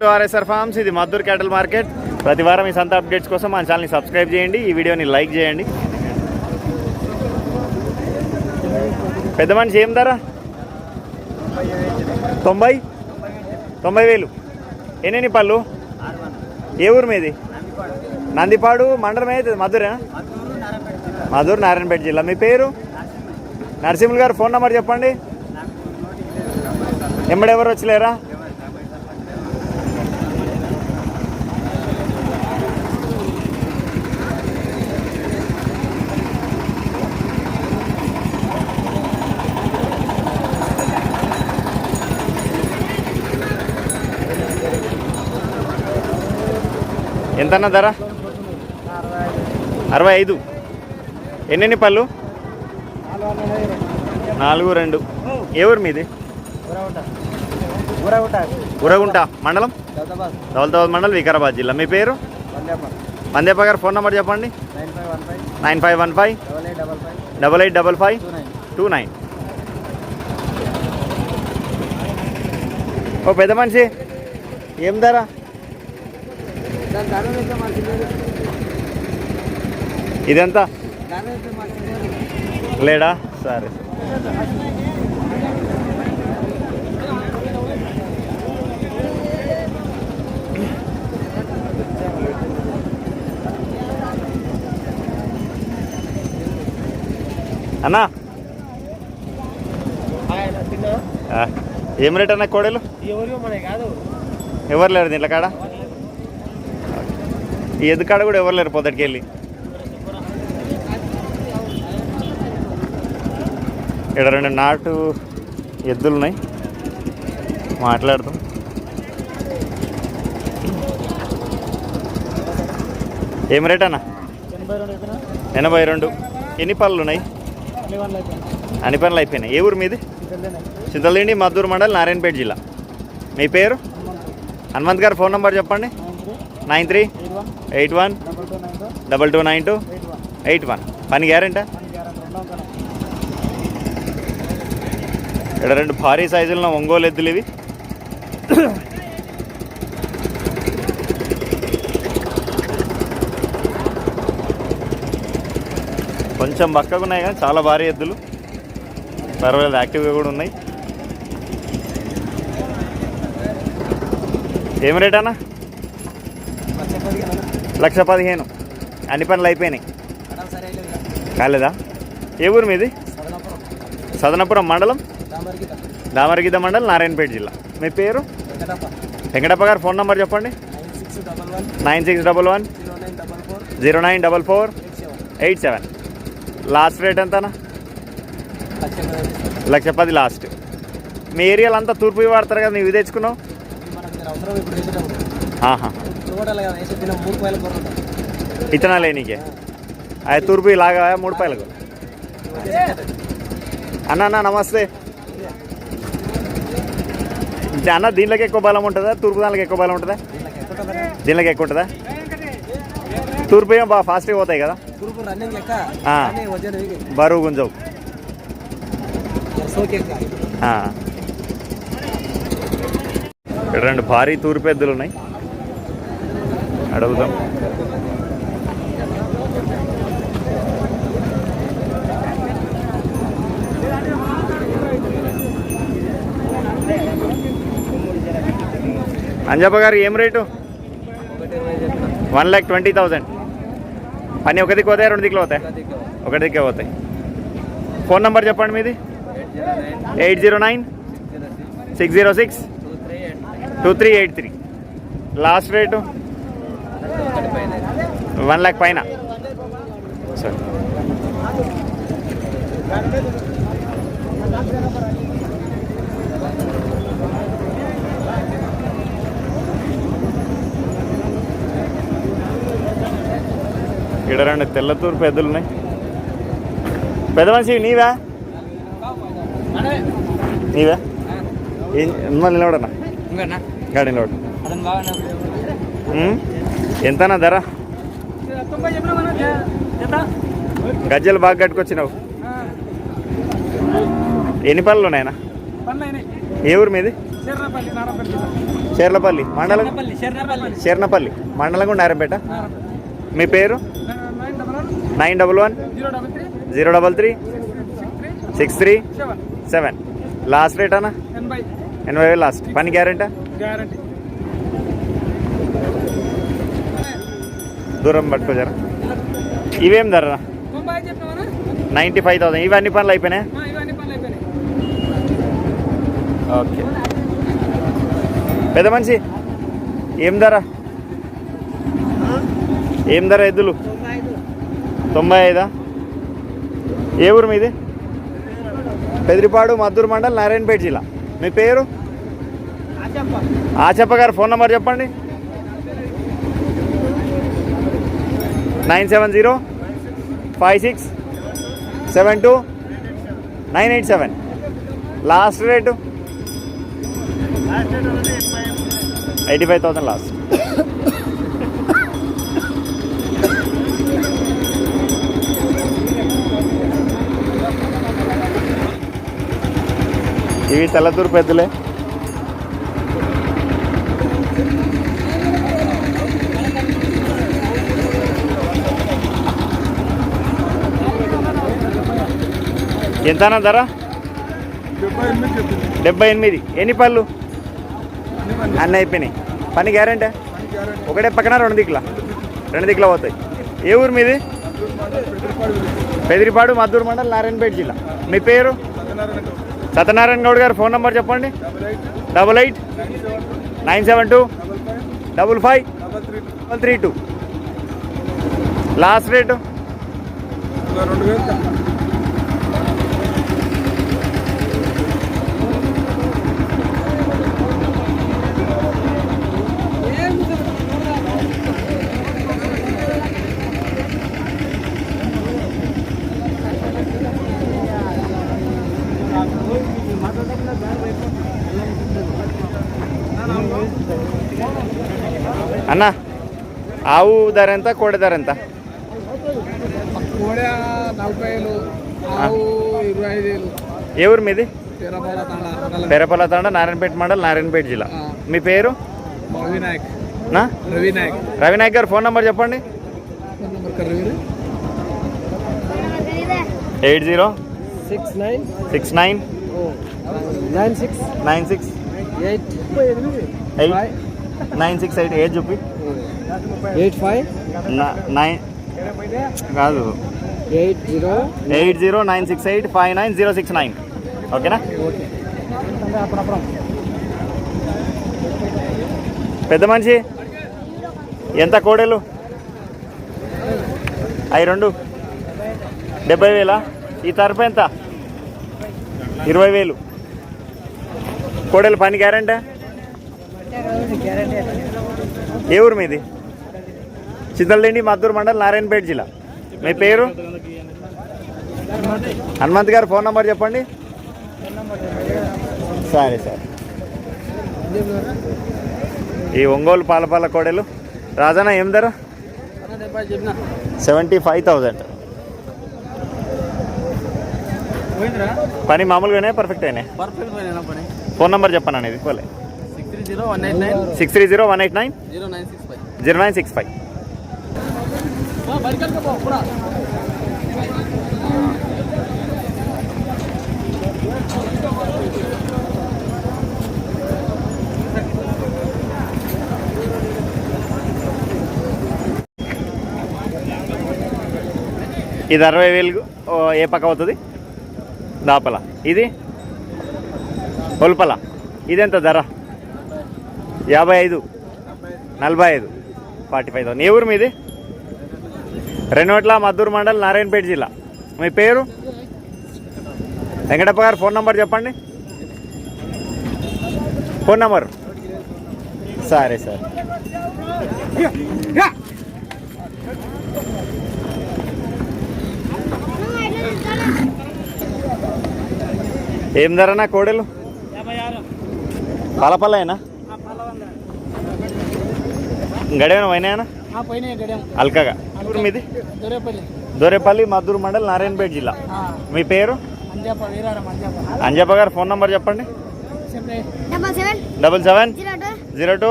RSR forms, ఇది Maddur క్యాటల్ market. ప్రతి వారం ఈ సంత అప్డేట్స్ కోసం మన ఛానల్ని సబ్స్క్రైబ్ చేయండి, ఈ వీడియోని లైక్ చేయండి. పెద్ద మనిషి ఏం ధర? 90,000. ఎన్ని పళ్ళు? ఏ ఊరు మీది? నందిపాడు మండలం అయితే మధురేనా? మధుర్, నారాయణపేట జిల్లా. మీ పేరు? నరసింహులు గారు. ఫోన్ నెంబర్ చెప్పండి. ఎవరు వచ్చలేరా? ఎంతన్నా ధర? 65. ఎన్ని పళ్ళు? 4-2. ఏ ఊరు మీది? ఉరగుంట మండలం, దౌలతాబాద్ మండలం, వికారాబాద్ జిల్లా. మీ పేరు? మందేప గారు. ఫోన్ నెంబర్ చెప్పండి. 9515885529. ఓ పెద్ద మనిషి ఏం ధర? ఇదెంత? లేడా? సరే. అన్నా ఏం రేట్ అన్నా కోడలు? ఎవరు లేరు దీంట్లో కాడ? ఈ ఎద్దు కాడ కూడా ఎవరు లేరు పొద్దుటికి వెళ్ళి. ఇక్కడ 2 నాటు ఎద్దులు ఉన్నాయి, మాట్లాడతాం. ఏం రేట్ అన్న? 82. ఎన్ని పళ్ళు ఉన్నాయి? అన్ని పనులు అయిపోయినాయి. ఏ ఊరు మీది? చింతలదిండి, మద్దూరు మండల్, నారాయణపేట జిల్లా. మీ పేరు? హనుమంత్ గారు. ఫోన్ నెంబర్ చెప్పండి. 9381229281. పని గ్యారెంటా? ఇక్కడ 2 భారీ సైజుల్లో ఒంగోలు ఎద్దులు ఇవి. కొంచెం బక్కగా ఉన్నాయి కానీ చాలా భారీ ఎద్దులు, పర్వాలేదు, యాక్టివ్గా కూడా ఉన్నాయి. ఏం రేట్ అన్న? 1,15,000. అన్ని పనులు అయిపోయినాయి. కాలేదా? ఏ ఊరు మీది? సదనపురం మండలం, దామరగిద్ద మండలం, నారాయణపేట జిల్లా. మీ పేరు? వెంకటప్ప గారు. ఫోన్ నెంబర్ చెప్పండి. 9611094487. లాస్ట్ రేట్ ఎంతనా? 1,10,000 లాస్ట్. మీ ఏరియాలో అంతా తూర్పు వాడతారు కదా, నువ్వు తెచ్చుకున్నావు? ఇతనా లేనికే అది తూర్పు ఇలాగా 3 రూపాయలకు. అన్న నమస్తే అన్న. దీనిలోకి ఎక్కువ బలం ఉంటుందా? తూర్పు దానిలోకి ఎక్కువ బలం ఉంటుందా? దీనిలోకి ఎక్కువ ఉంటుందా? తూర్పు ఏమో బాగా ఫాస్ట్గా పోతాయి కదా, బరువు గుంజవు. ఇక్కడ 2 భారీ తూర్పు ఎద్దులు ఉన్నాయి, అడుగుదాం. అంజప్ప గారు ఏం రేటు? 1,20,000. పని ఒక దిక్కు పోతాయి, 2 దిక్కులు పోతాయి? ఒక దిక్కే పోతాయి. ఫోన్ నెంబర్ చెప్పండి మీది. 8096062383. లాస్ట్ రేటు 1,00,000 పైన. సరే. ఇక్కడ 2 తెల్ల తూర్పు ఎద్దులు ఉన్నాయి. పెద్ద మనిషి నీవా? నిలబడన్నా గాడి నిలబడ. ఎంతనా ధర? గజ్జలు బాగా కట్టుకొచ్చినావు. ఎన్ని పళ్ళు ఉన్నాయన్నా? ఏ ఊరు మీది? చర్లపల్లి మండలం శర్నపల్లి మండలం కూడా నారాయణపేట. మీ పేరు? 9110336367. లాస్ట్ రేట్ అన్న 80,000 లాస్ట్. పని గ్యారెంటా? దూరం పట్టుకోజారా. ఇవేం ధర? 95,000. ఇవన్నీ పనులు అయిపోయినాయి. ఓకే. పెద్ద మనిషి ఏం ధర? ఏం ధర ఎద్దులు? 95. ఏ ఊరు మీది? పెదిరిపాడు, మద్దూరు మండల్, నారాయణపేట జిల్లా. మీ పేరు? ఆచప్ప గారు. ఫోన్ నెంబర్ చెప్పండి. 9705672987. Last rate 85,000 last. ఇవి తెల్లతూరు పెద్దలే. ఎంతనా ధర? 78. ఎన్ని పళ్ళు? అన్నీ అయిపోయినాయి. పని గ్యారెంటీ? ఒకటే పక్కన 2 దిక్కుల పోతాయి. ఏ ఊరు మీది? పెదిరిపాడు, మద్దూరు మండల్, నారాయణపేట జిల్లా. మీ పేరు? సత్యనారాయణ గౌడ్ గారు. ఫోన్ నెంబర్ చెప్పండి. 8897255532. Last rate? 2,000. అన్న ఆవు ధర ఎంత? కోడి ధర ఎంత? కోడి 40,000, ఆవు 25,000. ఏ ఊరు మీది? పెరపల తాండ, నారాయణపేట మండల్, నారాయణపేట జిల్లా. మీ పేరు? రవినాయక్ గారు. ఫోన్ నెంబర్ చెప్పండి. 8069696896 ఏజ్ చూపి. 85 కాదు 8096859069. ఓకేనా? పెద్ద మనిషి ఎంత కోడెలు? అవి 2 70,000. ఈ తరపు ఎంత? 20,000. కోడెలు పని గ్యారెంటీ? ఏ ఊరు మీది? చింతలదిండి, మద్దూరు మండల్, నారాయణపేట జిల్లా. మీ పేరు? హనుమంత్ గారు. ఫోన్ నెంబర్ చెప్పండి. సరే. ఈ ఒంగోలు పాలపాల కోడెలు రాజానా ఏం ధర? 75,000. పని మామూలుగానే పర్ఫెక్ట్ అయినా? ఫోన్ నెంబర్ చెప్పండి అనేది. 6301890965. ఇది 60,000. ఏ పక్క అవుతుంది? దాపల. ఇది ఒల్పల. ఇదెంత ధర? 55, 45, 45,000. ఏ ఊరు మీది? రెనోట్ల, మద్దూరు మండల్, నారాయణపేట జిల్లా. మీ పేరు? వెంకటప్ప గారు. ఫోన్ నెంబర్ చెప్పండి. Phone number? సరే. ఏం ధరనా కోడెలు? పలపల్లైనా? గడేమైనా పోయినాయనా? అల్కగా. ఊరు మీది? దొరేపల్లి, మద్దూరు మండల్, నారాయణపేట జిల్లా. మీ పేరు? అంజప్ప గారు. ఫోన్ నెంబర్ చెప్పండి. 77 02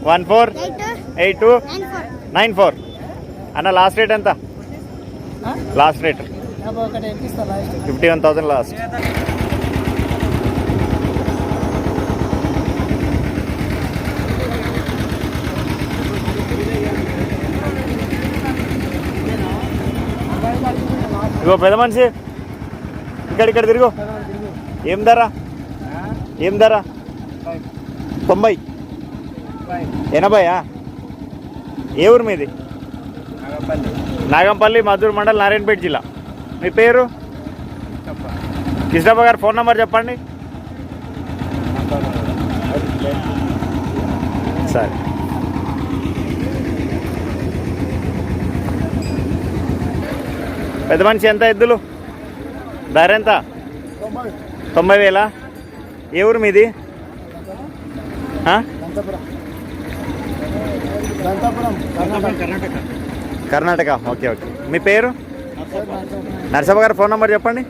14 82 94. అన్న లాస్ట్ రేట్ ఎంత? Last rate 51,000 last. ఇగో పెద్ద మనిషి ఇక్కడ తిరుగు. ఏం ధర? 90 80. ఏ ఊరు మీది? నాగంపల్లి, మధుర్ మండల్, నారాయణపేట జిల్లా. మీ పేరు? కృష్ణప్ప గారు ఫోన్ నెంబర్ చెప్పండి. సరే. పెద్ద మనిషి ఎంత ఎద్దులు? ధర ఎంత? 90,000. ఏ ఊరు మీది? కర్ణాటక. ఓకే. మీ పేరు? నరసప్ప గారు ఫోన్ నెంబర్ చెప్పండి.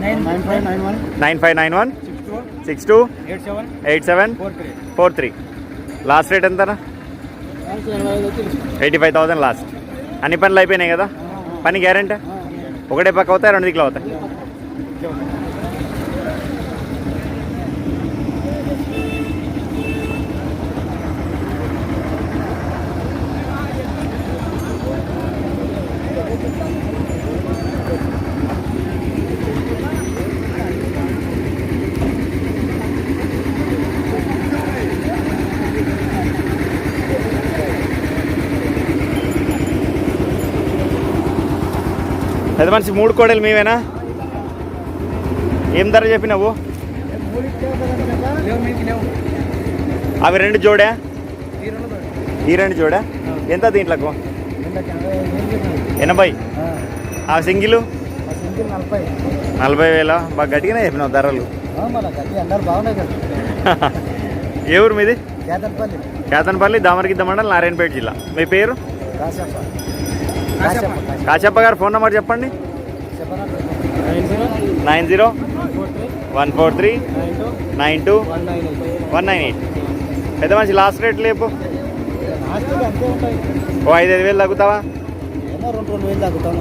9591 62 87 43. లాస్ట్ రేట్ ఎంతనా? 85,000 లాస్ట్. అన్ని పనులు అయిపోయినాయి కదా? పని గ్యారెంటీ? ఒకటే పక్క అవుతాయి, 2 దిక్కులు అవుతాయి. పెద్ద మనిషి 3 కోడలు మీవేనా? ఏం ధర చెప్పినావు? అవి 2 జోడా? ఈ 2 జోడా ఎంత దీంట్లకు? 80. ఆ సింగిల్ 40,000. బాగా గట్టిగానే చెప్పినావు ధరలు. ఏ ఊరు మీది? కేతన్పల్లి, దామరగిద్ద మండల్, నారాయణపేట జిల్లా. మీ పేరు? కాశప్ప గారు ఫోన్ నెంబర్ చెప్పండి. 90 143 92 198. పెద్ద మనిషి లాస్ట్ రేట్ లేపు. ఓ 5,000 తగ్గుతావా?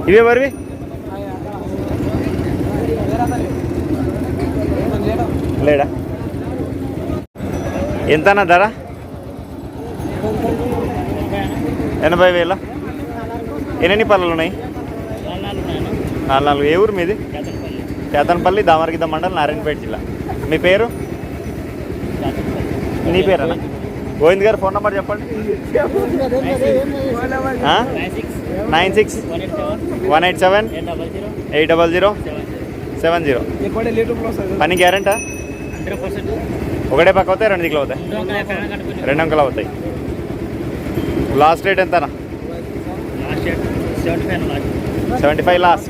ఇవే మరివి లేడా? ఎంతనా ధర? 80,000. ఎన్ని పళ్ళలు ఉన్నాయి? 4. ఏ ఊరు మీది? కేతన్పల్లి, దామరగిద్ద మండల్, నారాయణపేట జిల్లా. మీ పేరు? నీ పేరేనా? గోవింద్ గారు ఫోన్ నెంబర్ చెప్పండి. 96 187 800 70. పని గ్యారెంటా? ఒకటే పక్క అవుతాయి, 2 దిక్కులు అవుతాయి, 2 అంకెలు అవుతాయి. లాస్ట్ రేట్ ఎంతనా? 75 లాస్ట్.